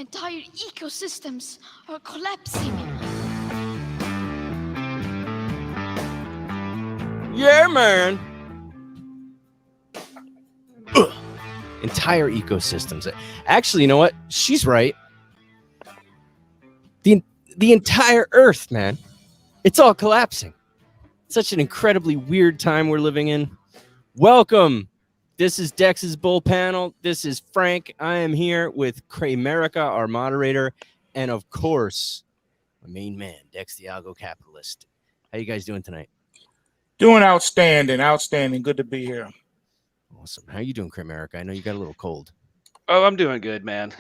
Entire ecosystems are collapsing. Yeah, man. Ugh. Entire ecosystems. Actually, you know what? She's right. The entire Earth, man. It's all collapsing. Such an incredibly weird time we're living in. Welcome. This is Dex's Bull Panel. This is Frank. I am here with Cramerica, our moderator, and of course, my main man, Dex the Algo Capitalist. How you guys doing tonight? Doing outstanding, outstanding. Good to be here. Awesome. How you doing, Cramerica? I know you got a little cold. Oh, I'm doing good, man.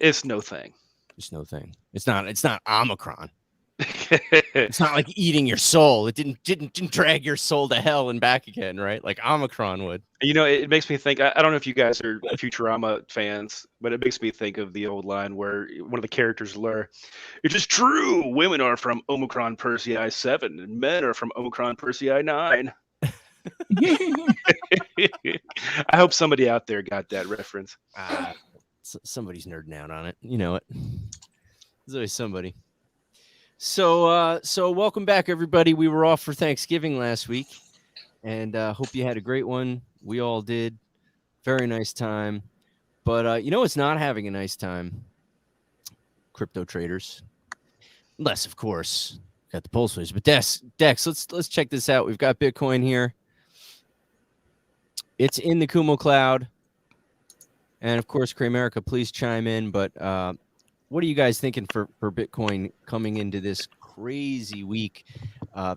It's no thing. It's no thing. It's not Omicron. It's not like eating your soul. It didn't drag your soul to hell and back again, right? Like Omicron would. You know, it makes me think. I don't know if you guys are Futurama fans, but it makes me think of the old line where one of the characters lure, "It is true, women are from Omicron Persei 7 and men are from Omicron Persei 9." I hope somebody out there got that reference. Somebody's nerding out on it. You know it. There's always somebody. So welcome back, everybody. We were off for Thanksgiving last week, and hope you had a great one. We all did. Very nice time. But you know what's not having a nice time? Crypto traders. Unless, of course, got the PulseWaves. But Dex, let's check this out. We've got Bitcoin here. It's in the Kumo cloud. And, of course, Cramerica, please chime in. But what are you guys thinking for Bitcoin coming into this crazy week?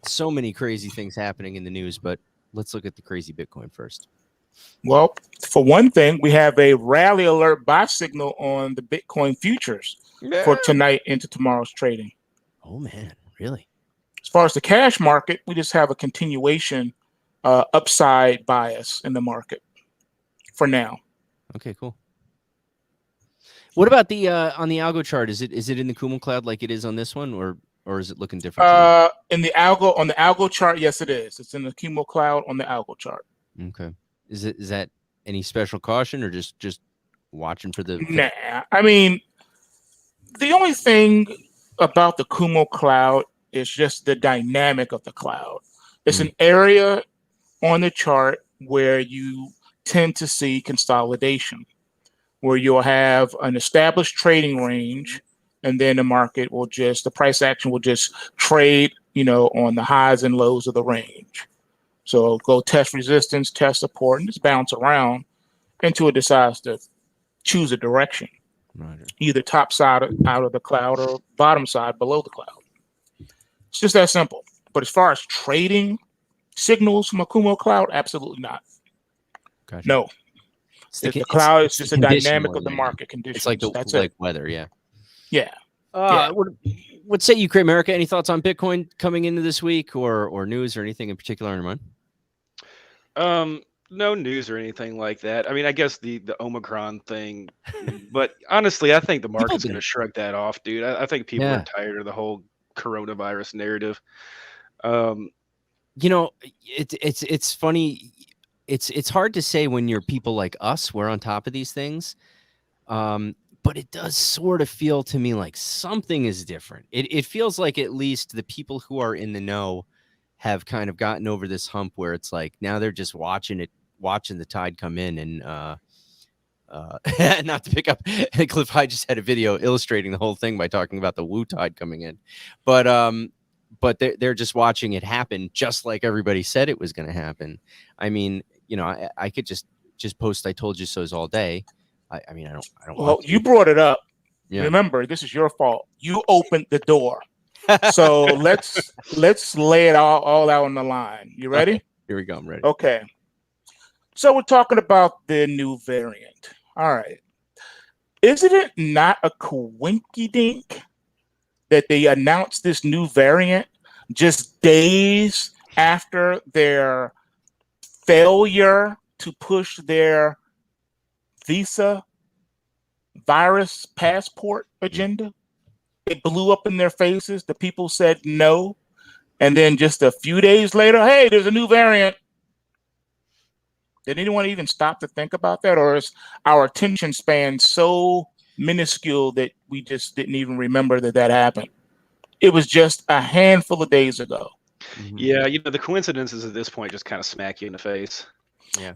So many crazy things happening in the news, but let's look at the crazy Bitcoin first. Well, for one thing, we have a rally alert buy signal on the Bitcoin futures for tonight into tomorrow's trading. Oh, man, really? As far as the cash market, we just have a continuation upside bias in the market for now. Okay, cool. What about the on the algo chart? Is it in the Kumo cloud like it is on this one, or is it looking different? On the algo chart, yes, it is. It's in the Kumo cloud on the algo chart. Okay. Is that any special caution or just watching for the? Nah, I mean, the only thing about the Kumo cloud is just the dynamic of the cloud. It's an area on the chart where you tend to see consolidation, where you'll have an established trading range, and then the market will the price action will just trade, on the highs and lows of the range. So go test resistance, test support, and just bounce around until it decides to choose a direction, either top side out of the cloud or bottom side below the cloud. It's just that simple. But as far as trading signals from a Kumo cloud, absolutely not. Gotcha. No. The cloud is just a dynamic of the market conditions. It's like the weather, yeah. Yeah. What say you, Cramerica? Any thoughts on Bitcoin coming into this week, or news or anything in particular on your mind? No news or anything like that. I mean, I guess the Omicron thing, but honestly, I think the market's going to shrug that off, dude. I think people are tired of the whole coronavirus narrative. It's funny. It's hard to say when you're people like us. We're on top of these things. But it does sort of feel to me like something is different. It feels like at least the people who are in the know have kind of gotten over this hump where it's like now they're just watching the tide come in. And not to pick up, Cliff High just had a video illustrating the whole thing by talking about the Wu tide coming in. But they're just watching it happen just like everybody said it was going to happen. I mean, I could just post "I told you so's" all day. I mean, I don't. Well, you brought it up. Yeah. Remember, this is your fault. You opened the door. So let's lay it all out on the line. You ready? Okay. Here we go. I'm ready. Okay. So we're talking about the new variant. All right. Isn't it not a coinkydink that they announced this new variant just days after their failure to push their Visa virus passport agenda? It blew up in their faces. The people said no. And then just a few days later, hey, there's a new variant. Did anyone even stop to think about that? Or is our attention span so minuscule that we just didn't even remember that happened. It was just a handful of days ago. Yeah, the coincidences at this point just kind of smack you in the face.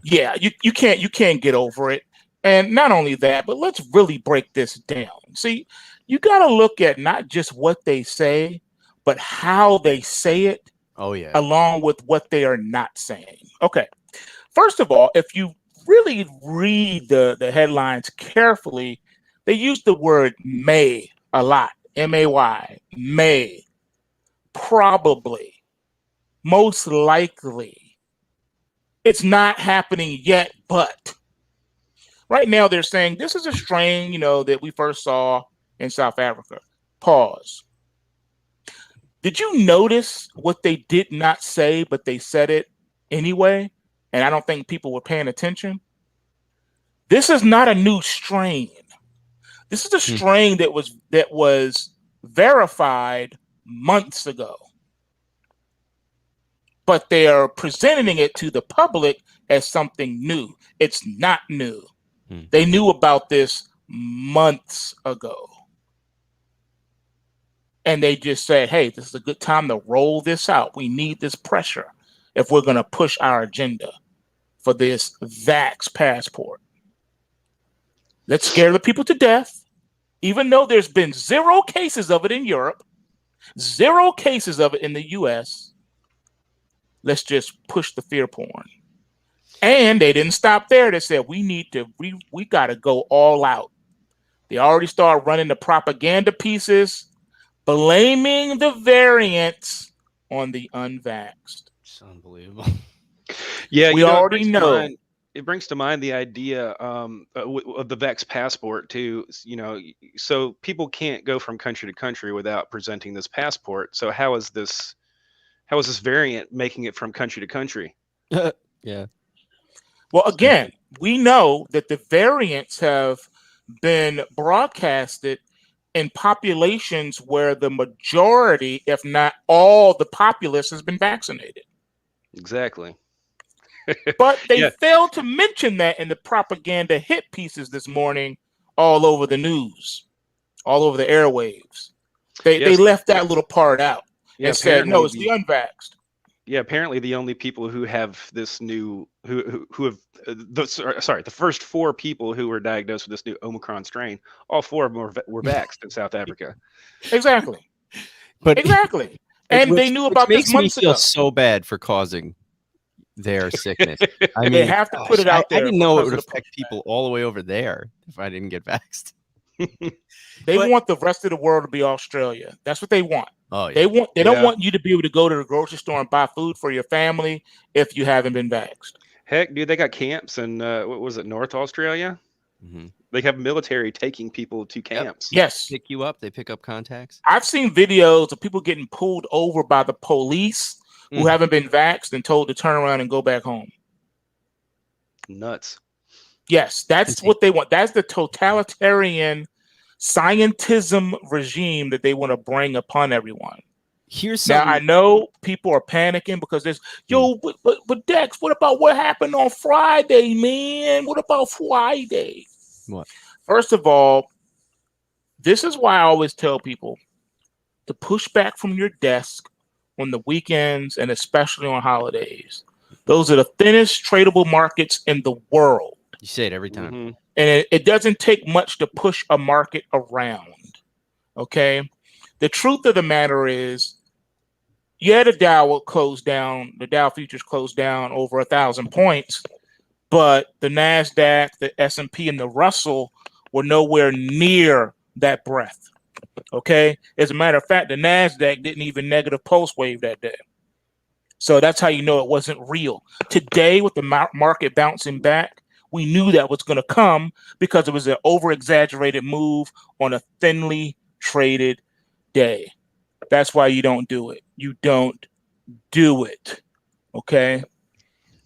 Yeah, you can't get over it. And not only that, but let's really break this down. See, you got to look at not just what they say, but how they say it. Oh yeah. Along with what they are not saying. Okay. First of all, if you really read the headlines carefully, they use the word may a lot. M-A-Y. May. Probably. Most likely. It's not happening yet, but right now they're saying this is a strain, that we first saw in South Africa. Pause. Did you notice what they did not say, but they said it anyway? And I don't think people were paying attention. This is not a new strain. This is a strain that was verified months ago. But they are presenting it to the public as something new. It's not new. They knew about this months ago. And they just said, hey, this is a good time to roll this out. We need this pressure if we're going to push our agenda for this vax passport. Let's scare the people to death, even though there's been 0 cases of it in Europe, 0 cases of it in the US. Let's just push the fear porn. And they didn't stop there. They said, we got to go all out. They already started running the propaganda pieces, blaming the variants on the unvaxxed. It's unbelievable. Yeah, we already know. It brings to mind the idea of the Vax passport too. So people can't go from country to country without presenting this passport. So how is this variant making it from country to country? Yeah. Well, again, we know that the variants have been broadcasted in populations where the majority, if not all, the populace has been vaccinated. Exactly. But they failed to mention that in the propaganda hit pieces this morning all over the news, all over the airwaves. They left that little part out and said, no, it's the unvaxxed. Yeah, apparently the only people who have this new, the first 4 people who were diagnosed with this new Omicron strain, all 4 of them were vaxxed in South Africa. Exactly. Exactly. And they knew about this months ago. Makes me feel so bad for causing their sickness. I mean, they have to put it out there. I didn't know it would affect people all the way over there if I didn't get vaxxed. They want the rest of the world to be Australia. That's what they want. Oh, yeah. They don't want you to be able to go to the grocery store and buy food for your family if you haven't been vaxxed. Heck, dude, they got camps in what was it, North Australia? Mm-hmm. They have military taking people to camps. Yes. Pick you up. They pick up contacts. I've seen videos of people getting pulled over by the police who haven't been vaxxed and told to turn around and go back home. Nuts. Yes, that's what they want. That's the totalitarian scientism regime that they want to bring upon everyone. Now, I know people are panicking because there's, but Dex, what about what happened on Friday, man? What about Friday? What? First of all, this is why I always tell people to push back from your desk on the weekends and especially on holidays. Those are the thinnest tradable markets in the world. You say it every time. Mm-hmm. And it doesn't take much to push a market around. Okay? The truth of the matter is, the Dow will close down. The Dow futures closed down over 1,000 points, but the NASDAQ, the S&P, and the Russell were nowhere near that breadth. Okay? As a matter of fact, the NASDAQ didn't even negative PulseWave that day. So that's how you know it wasn't real. Today, with the market bouncing back, we knew that was going to come because it was an over-exaggerated move on a thinly traded day. That's why you don't do it. You don't do it. Okay?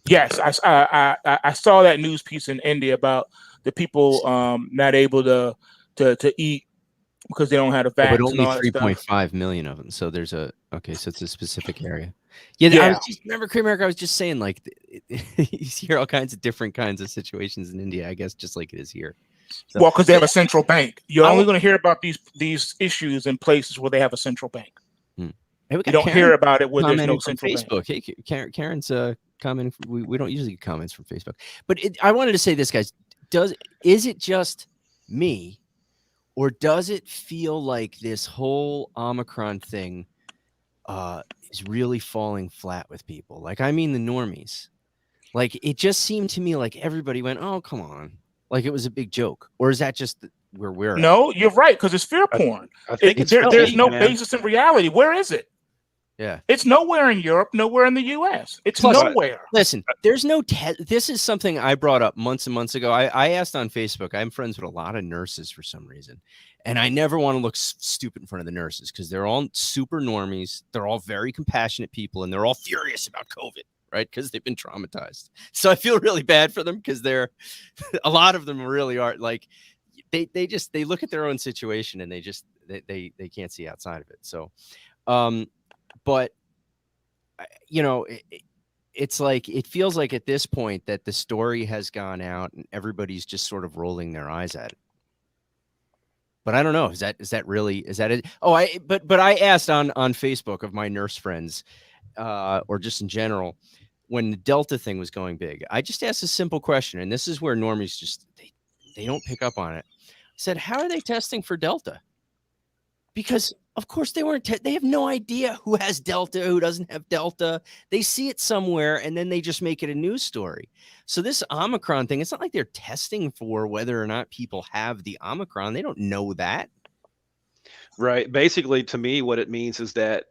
Yes, I saw that news piece in India about the people not able to eat because they don't have a vaccine. But only 3.5 million of them. So there's so it's a specific area. Yeah. Remember, Kramer, I was just saying, like, you hear all kinds of different kinds of situations in India, I guess, just like it is here. So, Well, because they have a central bank. You're I only will- going to hear about these issues in places where they have a central bank. Hey, we You got don't Karen hear about it where there's commenting no from central bank. Facebook. Hey, Karen's commenting. We don't usually get comments from Facebook, but I wanted to say this, guys. Is it just me, or does it feel like this whole Omicron thing is really falling flat with people? Like, I mean, the normies. Like, it just seemed to me like everybody went, "Oh, come on!" Like it was a big joke, or is that just where we're at? No, you're right, because it's fear porn. I think it's there's fake, no man. basis in reality. Where is it? Yeah. It's nowhere in Europe, nowhere in the US. It's Plus, nowhere. Listen, there's no this is something I brought up months and months ago. I asked on Facebook. I'm friends with a lot of nurses for some reason, and I never want to look stupid in front of the nurses because they're all super normies. They're all very compassionate people, and they're all furious about COVID, right? Because they've been traumatized. So I feel really bad for them because they're a lot of them really are like they look at their own situation and they can't see outside of it. So but you know, it's like it feels like at this point that the story has gone out and everybody's just sort of rolling their eyes at it. But I don't know. Is that it? Oh, but I asked on Facebook of my nurse friends, or just in general, when the Delta thing was going big. I just asked a simple question, and this is where normies just they don't pick up on it. I said, "How are they testing for Delta?" Because of course they weren't. They have no idea who has Delta, who doesn't have Delta. They see it somewhere, and then they just make it a news story. So this Omicron thing, it's not like they're testing for whether or not people have the Omicron. They don't know that. Right. Basically, to me, what it means is that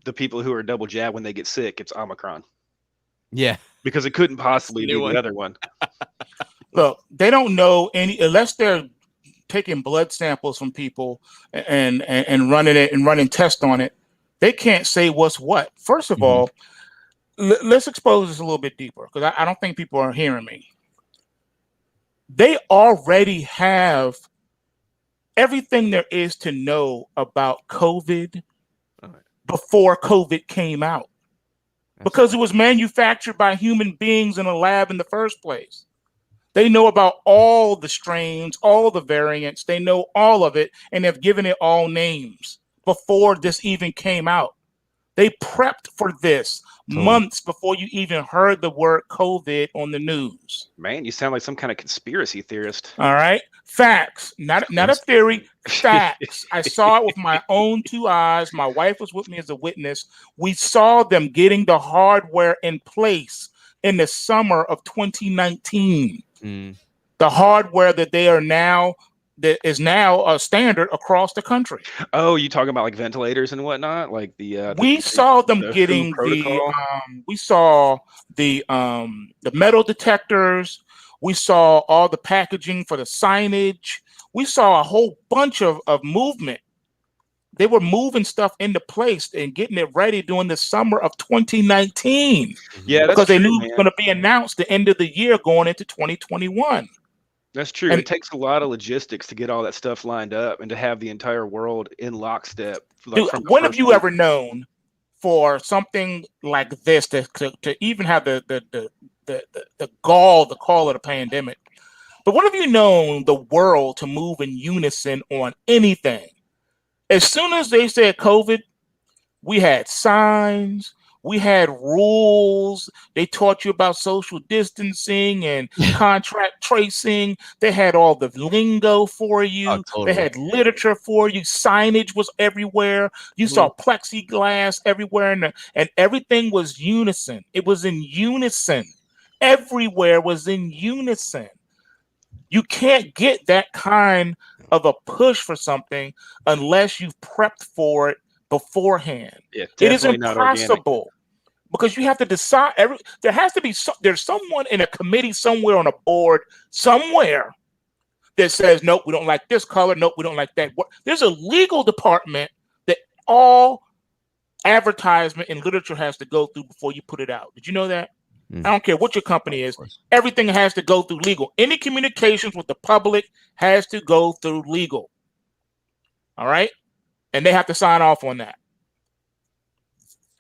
the people who are double jabbed when they get sick, it's Omicron. Yeah, because it couldn't possibly be one. the other one. Look, they don't know any unless they're taking blood samples from people and running it and running tests on it. They can't say what's what. First of all, let's expose this a little bit deeper because I don't think people are hearing me. They already have everything there is to know about COVID before COVID came out because it was manufactured by human beings in a lab in the first place. They know about all the strains, all the variants. They know all of it, and they've given it all names before this even came out. They prepped for this months before you even heard the word COVID on the news. Man, you sound like some kind of conspiracy theorist. All right. Facts, not a theory, facts. I saw it with my own two eyes. My wife was with me as a witness. We saw them getting the hardware in place in the summer of 2019. The hardware that is now a standard across the country. Oh, you talking about like ventilators and whatnot? Like we saw them the getting protocol? we saw the metal detectors. We saw all the packaging for the signage. We saw a whole bunch of movement. They were moving stuff into place and getting it ready during the summer of 2019. Yeah, because they knew man. it was going to be announced the end of the year going into 2021. That's true. And it takes a lot of logistics to get all that stuff lined up and to have the entire world in lockstep. Dude, when have you ever known for something like this to even have the gall to call it a pandemic? But when have you known the world to move in unison on anything? As soon as they said COVID, we had signs, we had rules. They taught you about social distancing and contract tracing. They had all the lingo for you. Oh, totally. They had literature for you. Signage was everywhere. You saw plexiglass everywhere, and everything was unison. It was in unison. Everywhere was in unison. You can't get that kind of a push for something unless you've prepped for it beforehand. Yeah, it is definitely not organic. impossible because you have to decide. There has to be there's someone in a committee somewhere on a board somewhere that says, nope, we don't like this color. Nope, we don't like that. There's a legal department that all advertisement and literature has to go through before you put it out. Did you know that? I don't care what your company is. Everything has to go through legal. Any communications with the public has to go through legal. All right? And they have to sign off on that.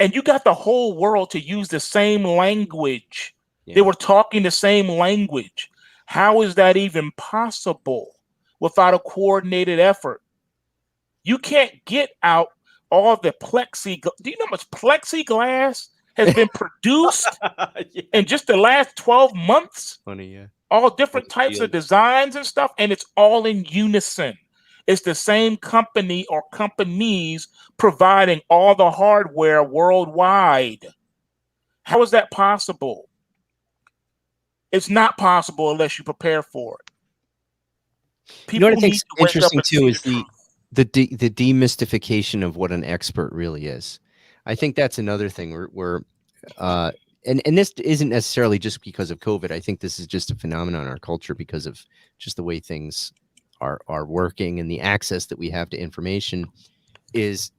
And you got the whole world to use the same language. They were talking the same language. How is that even possible without a coordinated effort? You can't get out all the plexiglass. Do you know how much plexiglass has been produced Yeah. in just the last 12 months? Funny, yeah. All different types of designs and stuff, and it's all in unison. It's the same company or companies providing all the hardware worldwide. How is that possible? It's not possible unless you prepare for it. You know what I People think's need to wake up interesting and too see is the truth. the demystification of what an expert really is. I think that's another thing where and this isn't necessarily just because of COVID. I think this is just a phenomenon in our culture because of just the way things are working and the access that we have to information is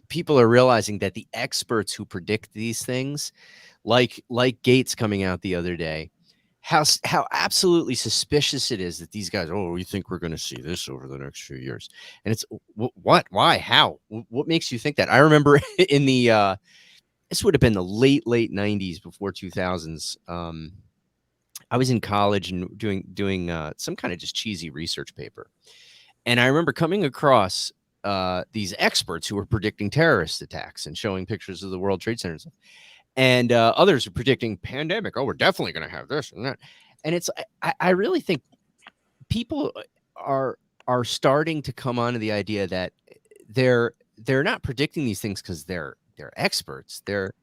people are realizing that the experts who predict these things, like Gates coming out the other day, how absolutely suspicious it is that these guys, oh, we think we're going to see this over the next few years. And it's what, why, how, what makes you think that? I remember in the, this would have been the late 90s before 2000s. I was in college and doing some kind of just cheesy research paper. And I remember coming across these experts who were predicting terrorist attacks and showing pictures of the World Trade Center and stuff. And others are predicting pandemic. Oh, we're definitely going to have this and that. And it's, I really think people are starting to come onto the idea that they're not predicting these things because they're experts. They're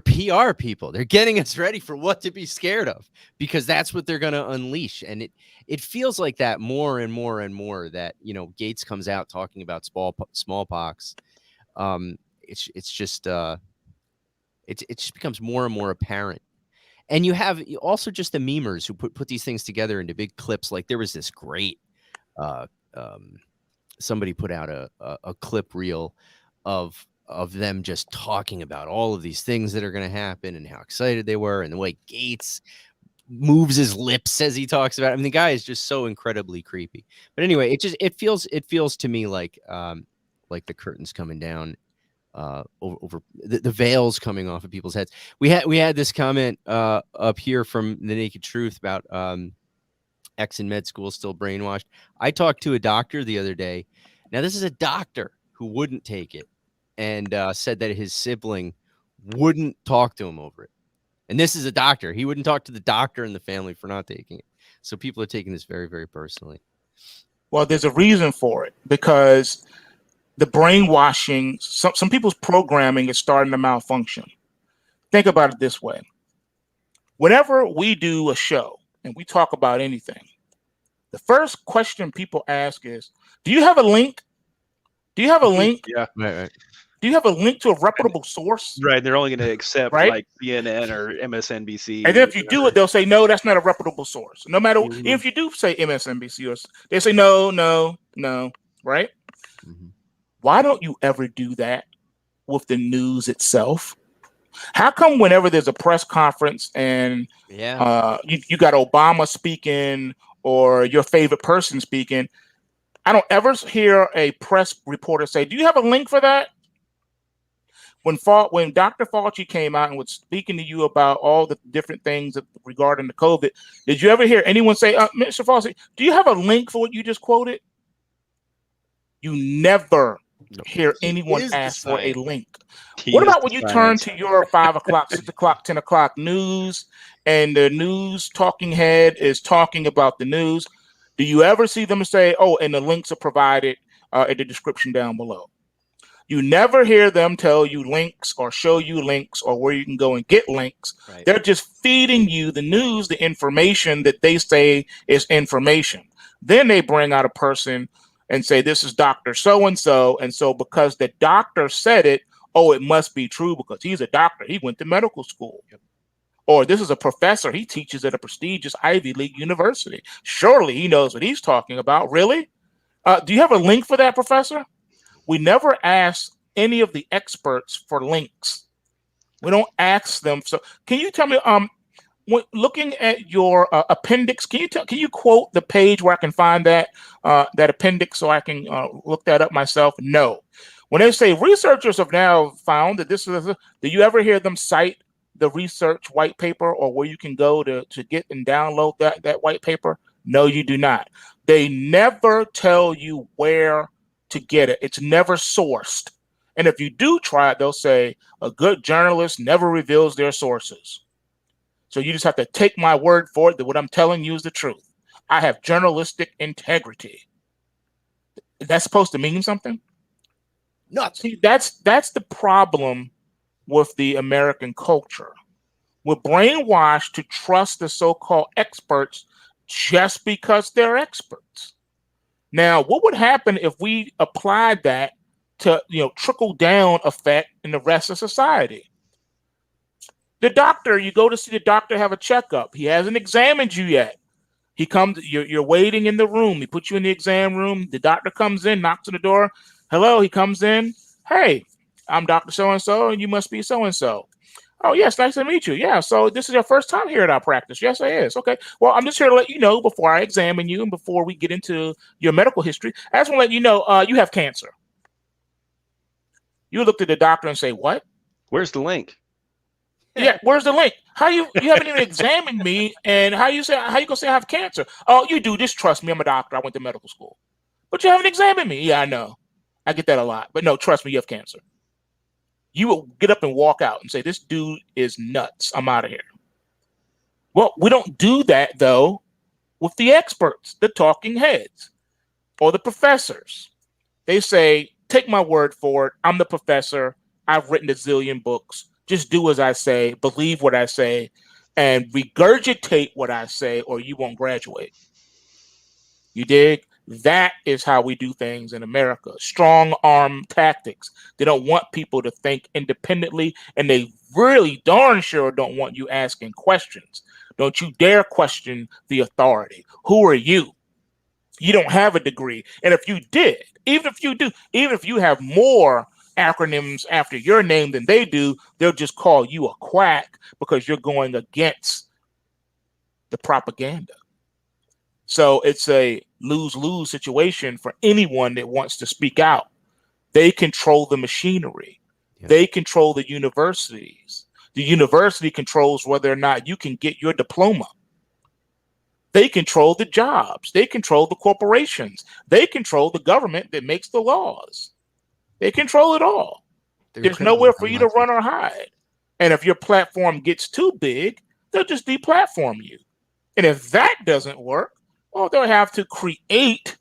PR people. They're getting us ready for what to be scared of because that's what they're going to unleash. And it feels like that more and more and more that, you know, Gates comes out talking about smallpox. It's just it just becomes more and more apparent. And you have also just the memers who put these things together into big clips. Like there was this great somebody put out a clip reel of them just talking about all of these things that are going to happen and how excited they were and the way Gates moves his lips as he talks about it. I mean, the guy is just so incredibly creepy. But anyway, it feels to me like the curtains coming down over the veils coming off of people's heads. We had this comment up here from the Naked Truth about X in med school still brainwashed. I talked to a doctor the other day. Now this is a doctor who wouldn't take it and said that his sibling wouldn't talk to him over it. And this is a doctor. He wouldn't talk to the doctor and the family for not taking it. So people are taking this very, very personally. Well, there's a reason for it because the brainwashing, some people's programming is starting to malfunction. Think about it this way. Whenever we do a show and we talk about anything, the first question people ask is, do you have a link? Do you have a link? Yeah. Right. Do you have a link to a reputable source? Right. They're only going to accept Right? like CNN or MSNBC. And then if you do it, they'll say, no, that's not a reputable source. No matter Mhm. if you do say MSNBC, or they say, no, right? Mm-hmm. Why don't you ever do that with the news itself? How come whenever there's a press conference and you got Obama speaking or your favorite person speaking, I don't ever hear a press reporter say, do you have a link for that? When Dr. Fauci came out and was speaking to you about all the different things regarding the COVID, did you ever hear anyone say, Mr. Fauci, do you have a link for what you just quoted? You never hear anyone ask for a link. What about when you turn to your 5 o'clock, 6 o'clock, 10 o'clock news and the news talking head is talking about the news? Do you ever see them say, oh, and the links are provided in the description down below? You never hear them tell you links or show you links or where you can go and get links. Right. They're just feeding you the news, the information that they say is information. Then they bring out a person and say, this is Dr. So-and-so. And so because the doctor said it, oh, it must be true because he's a doctor. He went to medical school. Yep. Or this is a professor. He teaches at a prestigious Ivy League university. Surely he knows what he's talking about. Really? Do you have a link for that, Professor? We never ask any of the experts for links. We don't ask them. So can you tell me, looking at your appendix, can you quote the page where I can find that appendix so I can look that up myself? No. When they say researchers have now found that this is, do you ever hear them cite the research white paper or where you can go to get and download that white paper? No, you do not. They never tell you where to get it. It's never sourced. And if you do try it, they'll say a good journalist never reveals their sources. So you just have to take my word for it that what I'm telling you is the truth. I have journalistic integrity. That's supposed to mean something? No. See, that's the problem with the American culture. We're brainwashed to trust the so-called experts just because they're experts. Now, what would happen if we applied that to, trickle down effect in the rest of society? The doctor, you go to see the doctor, have a checkup. He hasn't examined you yet. He comes, you're waiting in the room. He puts you in the exam room. The doctor comes in, knocks on the door. Hello, he comes in. Hey, I'm Dr. So-and-so, and you must be so-and-so. Oh, yes, nice to meet you. Yeah, so this is your first time here at our practice. Yes, it is. Okay, well, I'm just here to let you know before I examine you and before we get into your medical history, I just want to let you know you have cancer. You look at the doctor and say, what? Where's the link? Yeah, where's the link? You haven't even examined me, and how you gonna say I have cancer? Oh, you do. Just trust me. I'm a doctor. I went to medical school, but you haven't examined me. Yeah, I know. I get that a lot, but no, trust me. You have cancer. You will get up and walk out and say, "This dude is nuts. I'm out of here." Well, we don't do that though with the experts, the talking heads, or the professors. They say, "Take my word for it. I'm the professor. I've written a zillion books. Just do as I say, believe what I say, and regurgitate what I say, or you won't graduate." You dig? That is how we do things in America. Strong arm tactics. They don't want people to think independently, and they really darn sure don't want you asking questions. Don't you dare question the authority. Who are you? You don't have a degree. And if you did, even if you have more acronyms after your name than they do, they'll just call you a quack because you're going against the propaganda. So it's a lose-lose situation for anyone that wants to speak out. They control the machinery. Yeah. They control the universities. The university controls whether or not you can get your diploma. They control the jobs. They control the corporations. They control the government that makes the laws. They control it all. There's nowhere for you to run or hide. And if your platform gets too big, they'll just deplatform you. And if that doesn't work, well, they'll have to create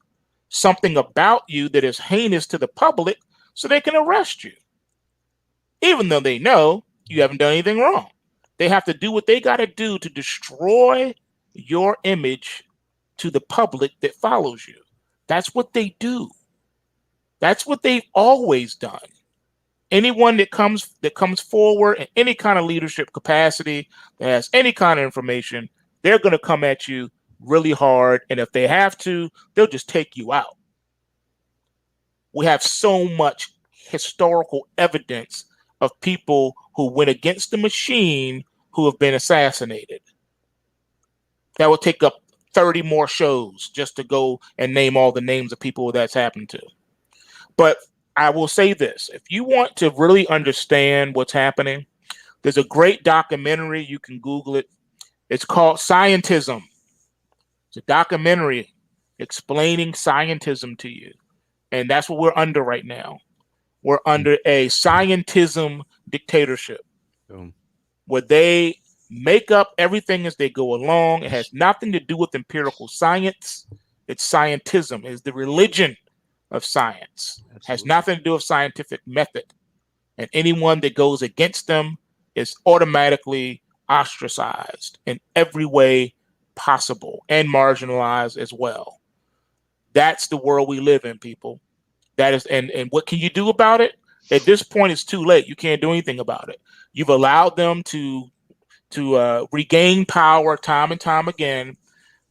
something about you that is heinous to the public so they can arrest you. Even though they know you haven't done anything wrong. They have to do what they got to do to destroy your image to the public that follows you. That's what they do. That's what they've always done. Anyone that comes forward in any kind of leadership capacity, that has any kind of information, they're going to come at you really hard. And if they have to, they'll just take you out. We have so much historical evidence of people who went against the machine who have been assassinated. That would take up 30 more shows just to go and name all the names of people that's happened to. But I will say this, if you want to really understand what's happening, there's a great documentary, you can Google it. It's called Scientism. It's a documentary explaining scientism to you. And that's what we're under right now. We're under a scientism dictatorship where they make up everything as they go along. It has nothing to do with empirical science. It's scientism. It's the religion of science. Absolutely. Has nothing to do with scientific method. And anyone that goes against them is automatically ostracized in every way possible and marginalized as well. That's the world we live in, people. That is, and what can you do about it? At this point, it's too late. You can't do anything about it. You've allowed them to regain power time and time again,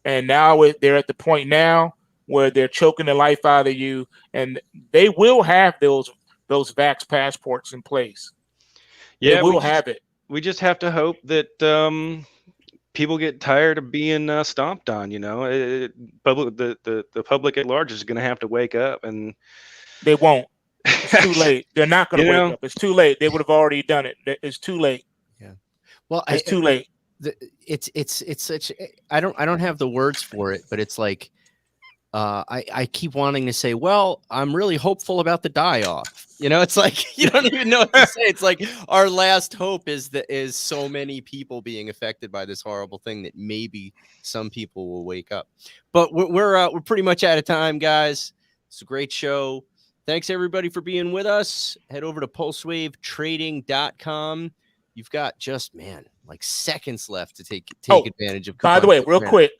and now they're at the point now where they're choking the life out of you, and they will have those vax passports in place. Yeah, they will have it. We just have to hope that people get tired of being stomped on. The public at large is going to have to wake up, and they won't. It's too late. They're not going to wake up. It's too late. They would have already done it. It's too late. Yeah. Well, It's too late. It's such. I don't have the words for it, but it's like I keep wanting to say, well, I'm really hopeful about the die off. You know, it's like you don't even know what to say. It's like our last hope is so many people being affected by this horrible thing that maybe some people will wake up. But we're pretty much out of time, guys. It's a great show. Thanks everybody for being with us. Head over to pulsewavetrading.com. You've got just like seconds left to take advantage of. By the way, real quick.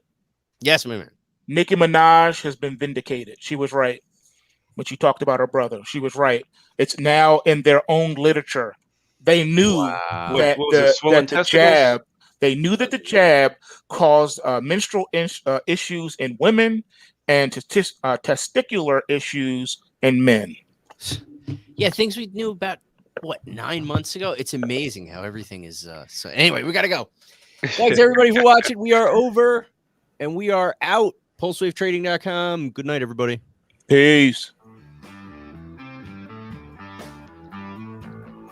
Yes, my man. Nicki Minaj has been vindicated. She was right when she talked about her brother. She was right. It's now in their own literature. They knew that the jab. They knew that the jab caused menstrual issues in women and testicular issues in men. Yeah, things we knew about 9 months ago. It's amazing how everything is. So anyway, we gotta go. Thanks everybody for watching. We are over and we are out. PulseWaveTrading.com. Good night, everybody. Peace.